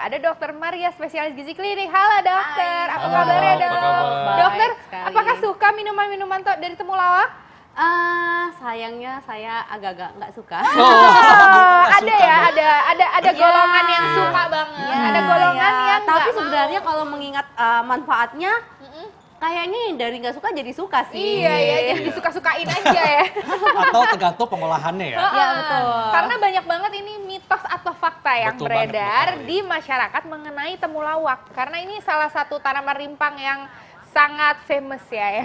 ada Dokter Maria, spesialis gizi klinik. Halo dokter, Hai. apa Halo, kabarnya apa dok? kabar? Dokter, Baik apakah sekali. suka minuman-minuman dari temulawak? Sayangnya saya agak-agak nggak suka. Ada ya, ada golongan yang Iya. suka banget, Iya, ada golongan iya. yang Tapi nggak sebenarnya mau. kalau mengingat manfaatnya, kayaknya dari nggak suka jadi suka sih. Iya ya, jadi disuka-sukain aja ya. Atau tergantung pengolahannya ya. Iya betul. Karena banyak banget ini mitos atau fakta yang Betul banget, beredar Mbak. di masyarakat mengenai temulawak. Karena ini salah satu tanaman rimpang yang sangat famous ya,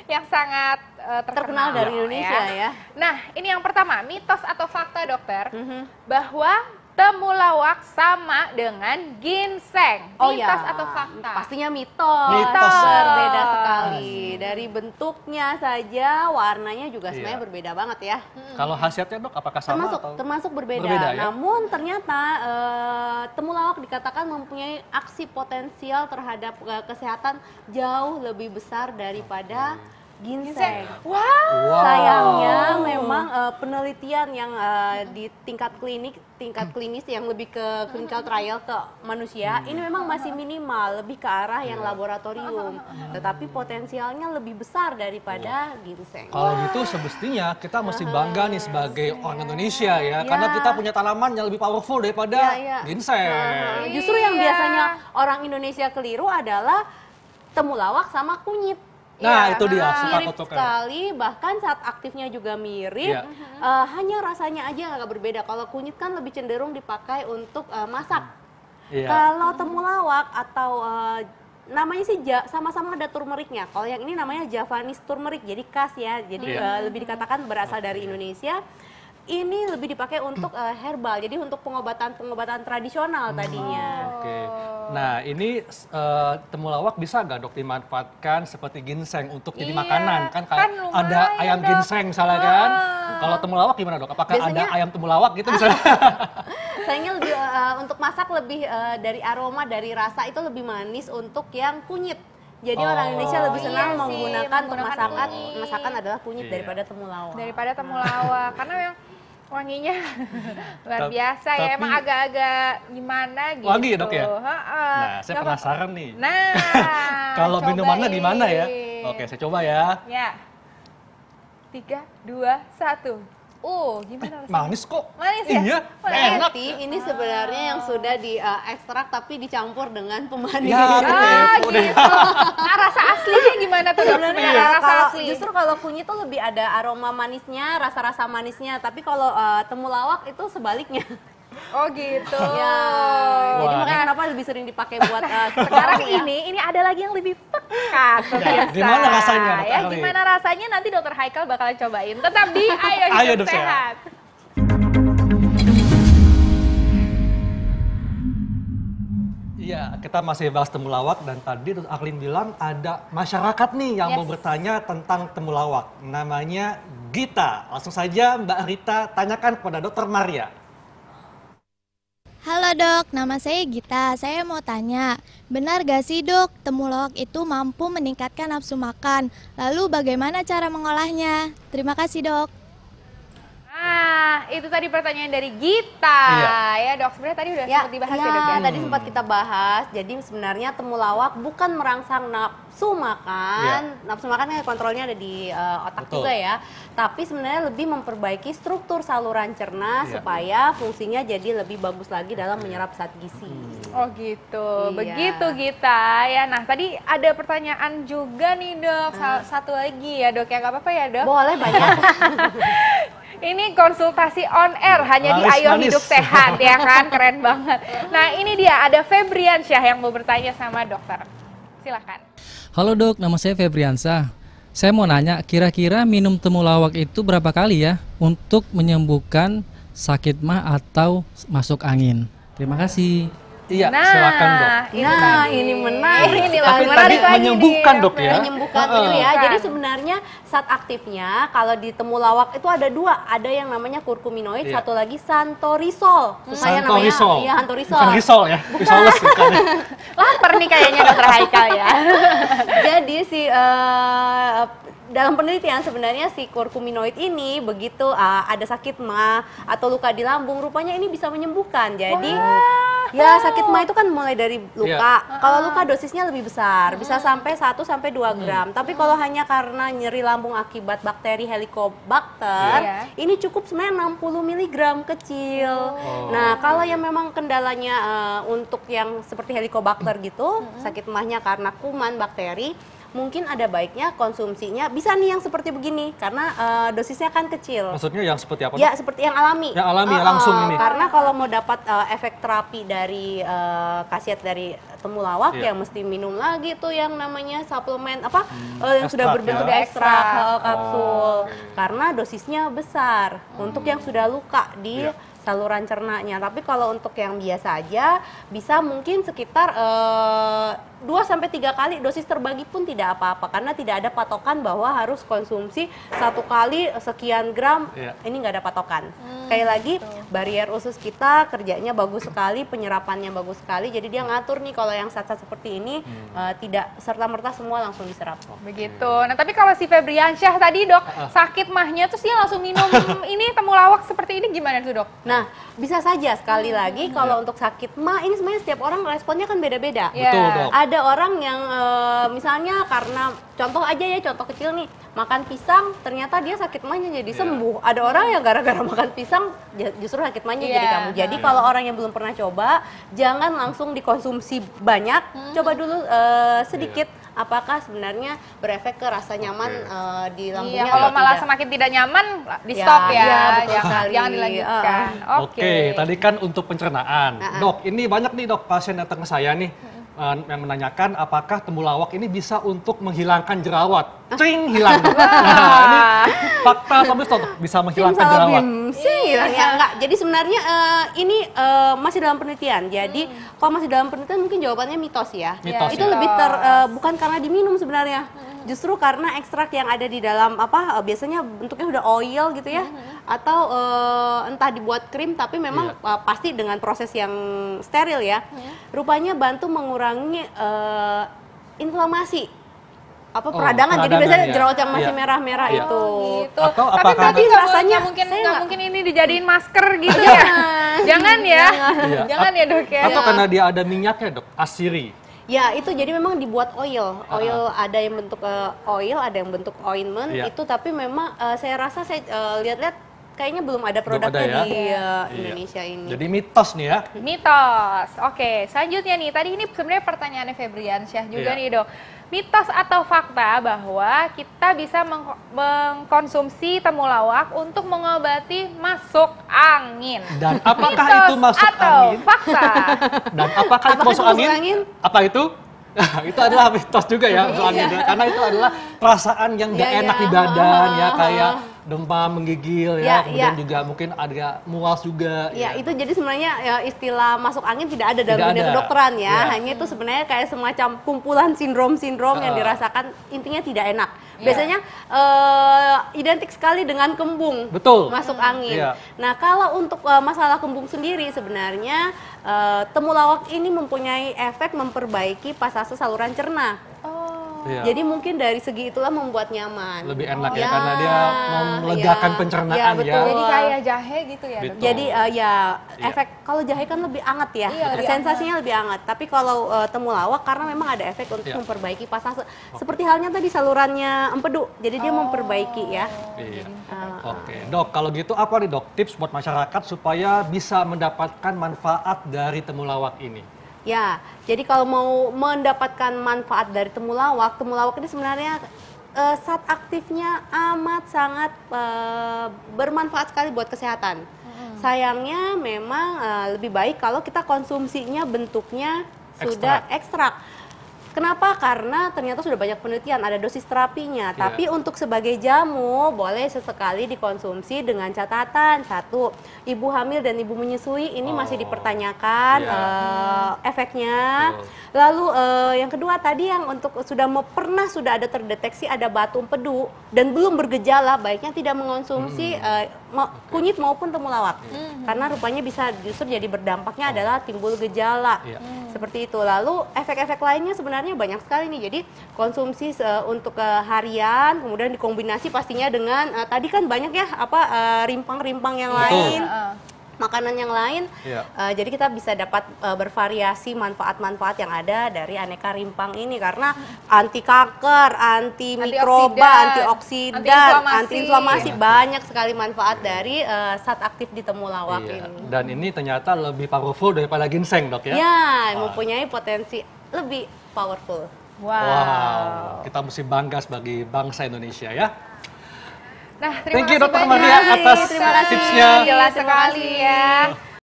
yang sangat Terkenal dari Indonesia ya. Nah, ini yang pertama, mitos atau fakta dokter, Mhm. bahwa temulawak sama dengan ginseng. Oh Mitos ya, atau fakta? pastinya mitos. Mitos. Berbeda sekali. Dari bentuknya saja, warnanya juga Iya. sebenarnya berbeda banget ya. Kalau khasiatnya dok, apakah sama Termasuk berbeda. Berbeda ya? Namun ternyata temulawak dikatakan mempunyai aksi potensial terhadap kesehatan jauh lebih besar daripada ginseng. Wow. Wow. Sayangnya memang penelitian yang di tingkat klinis yang lebih ke clinical trial ke manusia ini memang masih minimal, lebih ke arah yang laboratorium. Tetapi potensialnya lebih besar daripada ginseng. Kalau gitu semestinya kita mesti bangga nih sebagai orang Indonesia ya, karena kita punya tanaman yang lebih powerful daripada Iya, iya. ginseng. Justru yang Iya. biasanya orang Indonesia keliru adalah temulawak sama kunyit. Nah, Iya, itu dia, suka mirip kutukan. sekali, bahkan saat aktifnya juga mirip. Iya. Hanya rasanya aja agak berbeda. Kalau kunyit kan lebih cenderung dipakai untuk masak. Iya. Kalau temulawak atau namanya sih sama-sama ada turmeriknya. Kalau yang ini namanya Javanese turmeric, jadi khas ya. Jadi Iya. lebih dikatakan berasal dari Indonesia. Ini lebih dipakai untuk herbal, jadi untuk pengobatan tradisional tadinya. Oke. Nah, ini temulawak bisa nggak dok dimanfaatkan seperti ginseng untuk jadi Iya, makanan? Kan kan ada lumayan, ayam Dok. ginseng misalnya kan. Kalau temulawak gimana dok? Apakah ada Biasanya- ayam temulawak gitu misalnya? Sayangnya lebih untuk masak lebih dari aroma, dari rasa itu lebih manis untuk yang kunyit. Jadi orang Indonesia lebih senang Iya sih, menggunakan untuk menggunakan masakan adalah kunyit Iya. daripada temulawak. Daripada temulawak, karena memang wanginya luar biasa ya, tapi- emang agak-agak gimana gitu. Wangi ya, Dok, ya? Heeh. Nah, saya Nggak apa- penasaran nih. Nah, Kalau minumannya cobain. gimana ya? Oke, saya coba ya. Ya. 3, 2, 1. Gimana rasanya? Manis kok. Manis ya? Iya, Wah, enak. Ini sebenarnya yang sudah diekstrak tapi dicampur dengan pemanis. Ya, Ah, kepo gitu. deh. Nah, rasa aslinya gimana tuh dok? Sebenarnya Sebenarnya rasa kalau asli. justru kalau kunyit tuh lebih ada aroma manisnya, rasa-rasa manisnya. Tapi kalau temulawak itu sebaliknya. Oh gitu. Ya, jadi Wah. makanya kenapa lebih sering dipakai buat Sekarang ya. ini ada lagi yang lebih pekat pemirsa. gimana rasanya, Dok Ya, Ali? gimana rasanya nanti Dokter Haikal bakalan cobain. Tetap di Ayo Hidup Ayo Hidup Sehat. Iya, kita masih bahas temulawak dan tadi Dr. Aklin bilang ada masyarakat nih yang mau Yes. bertanya tentang temulawak. Namanya Gita. Langsung saja Mbak Rita tanyakan kepada Dr. Maria. Halo dok, nama saya Gita. Saya mau tanya, benar gak sih dok, temulawak itu mampu meningkatkan nafsu makan? Lalu bagaimana cara mengolahnya? Terima kasih dok. Nah, itu tadi pertanyaan dari Gita. Iya. Ya dok, sebenarnya tadi udah sempat dibahas ya dok ya. Tadi sempat kita bahas. Jadi sebenarnya temulawak bukan merangsang nafsu makan. Nafsu makan kan kontrolnya ada di otak Betul. juga ya. Tapi sebenarnya lebih memperbaiki struktur saluran cerna Iya. supaya fungsinya jadi lebih bagus lagi dalam menyerap zat gizi. Oh gitu, Iya. begitu Gita ya. Nah tadi ada pertanyaan juga nih dok, satu lagi ya dok ya, nggak apa-apa ya dok? Boleh banyak. Ini konsultasi on air hanya di Ayo Manis-manis. Hidup Sehat ya kan, keren banget. Nah ini dia ada Febriansyah yang mau bertanya sama dokter. Silakan. Halo dok, nama saya Febriansah. Saya mau nanya, kira-kira minum temulawak itu berapa kali ya untuk menyembuhkan sakit mah atau masuk angin? Terima kasih. Iya, silakan dok. itu Nah, tadi. ini menarik. Ini Tapi menarik tadi lagi menyembuhkan, nih, Dok, ya? Menyembuhkan Heeh. itu ya. Bukan. Jadi sebenarnya zat aktifnya kalau di temulawak itu ada dua, ada yang namanya kurkuminoid, Iya. satu lagi santorisol. Susah ya namanya. Santorisol. Iya, santorisol. Bukan risol ya, risoles bukan. Lapar nih kayaknya dokter Haikal ya. Jadi si dalam penelitian sebenarnya si kurkuminoid ini begitu ada sakit mah atau luka di lambung, rupanya ini bisa menyembuhkan. Jadi ya sakit mah itu kan mulai dari luka. Kalau luka dosisnya lebih besar, bisa sampai 1 sampai 2 gram. Tapi kalau hanya karena nyeri lambung akibat bakteri Helicobacter, ini cukup sebenarnya 60 mg kecil. Nah, kalau yang memang kendalanya untuk yang seperti Helicobacter gitu, sakit mahnya karena kuman bakteri, mungkin ada baiknya konsumsinya bisa nih yang seperti begini karena dosisnya kan kecil. Maksudnya yang seperti apa? Ya, seperti yang alami. Yang alami langsung ini. Karena kalau mau dapat efek terapi dari khasiat dari temulawak ya mesti minum lagi tuh yang namanya suplemen yang sudah berbentuk ekstrak kapsul. Karena dosisnya besar untuk yang sudah luka di saluran cernanya. Tapi kalau untuk yang biasa aja bisa mungkin sekitar 2-3 kali dosis terbagi pun tidak apa-apa karena tidak ada patokan bahwa harus konsumsi 1 kali sekian gram. Ini nggak ada patokan. Sekali lagi barier usus kita kerjanya bagus sekali, penyerapannya bagus sekali. Jadi dia ngatur nih kalau yang zat-zat seperti ini tidak serta-merta semua langsung diserap. Begitu. Nah, tapi kalau si Febriansyah tadi, Dok, sakit mahnya terus dia langsung minum ini temulawak seperti ini gimana tuh, Dok? Nah, bisa saja sekali lagi kalau untuk sakit mah ini sebenarnya setiap orang responnya kan beda-beda. Betul, Dok. Ada orang yang misalnya karena contoh aja ya, contoh kecil nih, makan pisang ternyata dia sakit mahnya jadi sembuh. Ada orang yang gara-gara makan pisang justru sakit mahnya jadi kambuh. Jadi kalau orang yang belum pernah coba, jangan langsung dikonsumsi banyak, coba dulu sedikit. Apakah sebenarnya berefek ke rasa nyaman di lambungnya? Kalau malah semakin tidak nyaman, di stop jangan dilanjutkan. Oke, tadi kan untuk pencernaan. Dok, ini banyak nih dok pasien datang ke saya nih yang menanyakan apakah temulawak ini bisa untuk menghilangkan jerawat. Cing, hilang. Nah, ini fakta atau mitos dok bisa menghilangkan jerawat? Enggak. Jadi sebenarnya ini masih dalam penelitian. Jadi kalau masih dalam penelitian mungkin jawabannya mitos ya. Mitos, itu lebih bukan karena diminum sebenarnya. Justru karena ekstrak yang ada di dalam biasanya bentuknya udah oil gitu ya, atau entah dibuat krim tapi memang pasti dengan proses yang steril ya. Rupanya bantu mengurangi inflamasi peradangan. Jadi biasanya jerawat yang masih merah-merah itu. Gitu. Atau tapi berarti rasanya nggak mungkin ini dijadiin masker gitu ya? Jangan ya, jangan ya dok ya. Atau karena dia ada minyaknya dok, asiri. Ya itu jadi memang dibuat oil ada yang bentuk oil, ada yang bentuk ointment itu, tapi memang saya rasa saya lihat-lihat kayaknya belum ada produknya di Indonesia ini. Jadi mitos nih ya. Mitos. Oke, selanjutnya nih. Tadi ini sebenarnya pertanyaannya Febriansyah juga nih dok. Mitos atau fakta bahwa kita bisa mengkonsumsi temulawak untuk mengobati masuk angin. Dan apakah mitos itu masuk atau angin? Fakta. Dan apakah itu masuk angin? Apa itu? Itu adalah mitos juga ya masuk angin. Karena itu adalah perasaan yang gak enak di badan ya, kayak demam, menggigil kemudian juga mungkin ada mual juga. Itu jadi sebenarnya istilah masuk angin tidak ada dalam dunia kedokteran ya. Hanya itu sebenarnya kayak semacam kumpulan sindrom-sindrom yang dirasakan, intinya tidak enak. Biasanya identik sekali dengan kembung. Betul. Masuk angin. Nah, kalau untuk masalah kembung sendiri sebenarnya temulawak ini mempunyai efek memperbaiki pasase saluran cerna. Jadi mungkin dari segi itulah membuat nyaman. Lebih enak ya karena dia melegakan pencernaan ya. Jadi kayak jahe gitu ya. Betul. Jadi efek kalau jahe kan lebih hangat ya, sensasinya lebih hangat. Tapi kalau temulawak karena memang ada efek untuk memperbaiki pasase. Seperti halnya tadi salurannya empedu. Jadi dia memperbaiki ya. Oke, dok kalau gitu apa nih dok tips buat masyarakat supaya bisa mendapatkan manfaat dari temulawak ini? Ya, jadi kalau mau mendapatkan manfaat dari temulawak ini sebenarnya zat aktifnya amat sangat bermanfaat sekali buat kesehatan. Sayangnya memang lebih baik kalau kita konsumsinya bentuknya sudah ekstrak. Kenapa? Karena ternyata sudah banyak penelitian, ada dosis terapinya. Tapi untuk sebagai jamu, boleh sesekali dikonsumsi dengan catatan. 1, ibu hamil dan ibu menyusui ini masih dipertanyakan efeknya. Lalu yang kedua tadi yang untuk sudah ada terdeteksi ada batu empedu dan belum bergejala, baiknya tidak mengonsumsi kunyit maupun temulawak. Karena rupanya bisa justru jadi berdampaknya adalah timbul gejala. Seperti itu. Lalu efek-efek lainnya sebenarnya banyak sekali nih. Jadi konsumsi untuk harian, kemudian dikombinasi pastinya dengan tadi kan banyak ya rimpang-rimpang yang lain. Makanan yang lain, jadi kita bisa dapat bervariasi manfaat-manfaat yang ada dari aneka rimpang ini karena anti kanker, anti mikroba, antioksidan, anti inflamasi, banyak sekali manfaat dari zat aktif di temulawak ini. Dan ini ternyata lebih powerful daripada ginseng, Dok ya? Ya, mempunyai potensi lebih powerful. Wow, kita mesti bangga sebagai bangsa Indonesia ya. Nah, Thank you terima Dr. kasih Maria banyak. atas Terima kasih. tipsnya. Jelas sekali ya.